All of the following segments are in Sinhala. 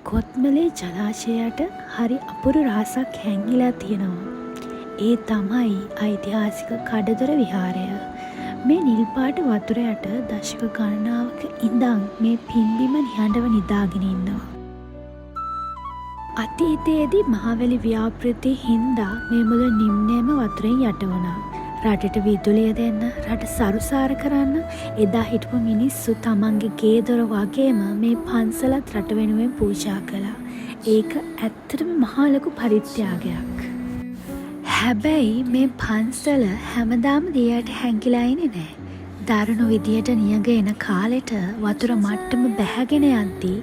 කොත්මලේ ජලාශයට හරි අපුරු රහසක් හැංගිලා තියෙනවා. ඒ තමයි ඓතිහාසික කඩදොර විහාරය. මේ නිල් පාට වතුර යට දශක ගණනාවක ඉඳන් මේ පින්බිම නිහඬව නිදාගෙන ඉන්නවා. අතීතයේදී මහවැලි ව්‍යාපෘතිය හින්දා මේ මුල නිම්නයම වතුරෙන් යට වුණා. රටට විදුලිය දෙන්න, රට සරුසාර කරන්න එදා හිටපු මිනිස්සු තමන්ගේ ගේ දොර වගේම මේ පන්සලත් රට වෙනුවෙන් පූජා කළා. ඒක ඇත්තටම මහා ලොකු පරිත්‍යාගයක්. හැබැයි මේ පන්සල හැමදාම දියට හැංගිලා ඉන්නේ නැහැ. දරුණු විදියට නියඟ එන කාලෙට වතුර මට්ටම බැහැගෙන යද්දී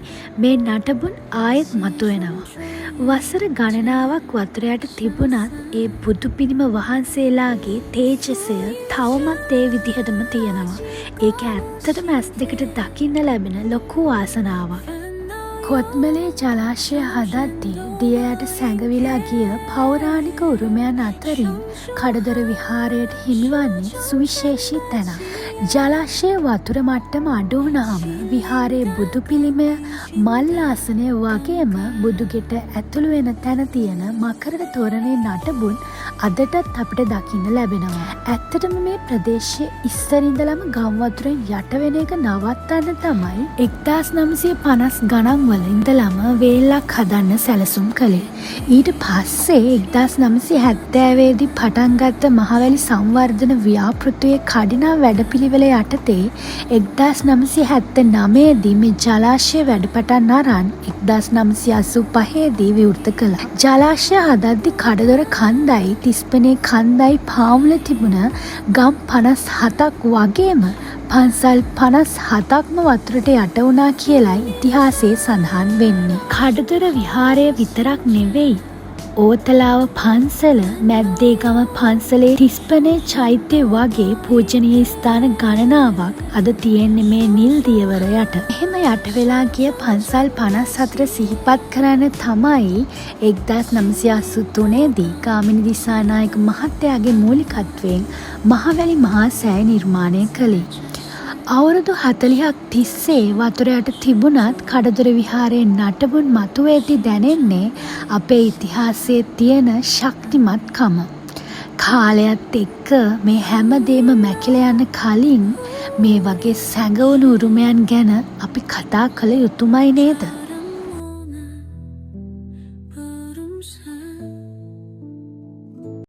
මේ නටබුන් ආයෙත් මතුවෙනවා. වසර ගණනාවක් වතුර යට තිබුණත් ඒ බුදු පිළිම වහන්සේලාගේ තේජසය තවමත් ඒ විදිහටම තියෙනවා. ඒක ඇත්තටම ඇස් දෙකට දකින්න ලැබෙන ලොකු වාසනාවක්. කොත්මලේ ජලාශය හදද්දී දිය යට සැඟවිලා ගිය පෞරාණික උරුමයන් අතරින් කඩදොර විහාරයට හිමිවන්නේ සුවිශේෂී තැනක්. ජලාශයේ වතුර මට්ටම අඩු වුණාම විහාරයේ බුදු පිළිමය, මල් ආසනය වගේම බුදුගෙට ඇතුළු වෙන තැන තියෙන මකරට තොරණේ නටබුන් අදටත් අපිට දකින්න ලැබෙනවා. ඇත්තටම මේ ප්‍රදේශයේ ඉස්සර ඉඳලම ගම් වතුරෙන් යට වෙන එක නවත්තන්න තමයි 1950 ගණන් වල ඉඳලම වේලක් හදන්න සැලසුම් කළේ. ඊට පස්සේ 1970 දී පටන් ගත්ත මහවැලි සංවර්ධන ව්‍යාපෘතියේ කඩිනා වැඩපිළිවෙල යටතේ 1979 දී මේ ජලාශය වැඩපටන් අරන් 1985 දී විවෘත කළා. ජලාශය හදද්දී කඩදොර කන්දයි, තිස්පනේ කන්දයි පාමුල තිබුණ ගම් 57ක් වගේම පන්සල් 57ක්ම වතුරට යට වුණා කියලායි ඉතිහාසයේ සඳහන් වෙන්නේ. කඩදොර විහාරය විතරක් නෙවෙයි, ඕතලාව පන්සල, මැද්දේගම පන්සලේ තිස්පනේ චෛත්‍ය වගේ පූජනීය ස්ථාන ගණනාවක් අද තියෙන්නේ මේ නිල් දියවර යට. එහෙම යට වෙලා ගිය පන්සල් 54 සිහිපත් කරන්න තමයි 1983 දී ගාමිණී දිසානායක මහත්තයාගේ මූලිකත්වයෙන් මහවැලි මහා සෑය නිර්මාණය කළේ. අවුරුදු 40ක් තිස්සේ වතුර යට තිබුණත් කඩදොර විහාරයේ නටබුන් මතුවේදී දැනෙන්නේ අපේ ඉතිහාසයේ තියෙන ශක්තිමත්කම. කාලයත් එක්ක මේ හැමදේම මැකිලා යන කලින් මේ වගේ සැඟවුණු උරුමයන් ගැන අපි කතා කළ යුතුමයි නේද?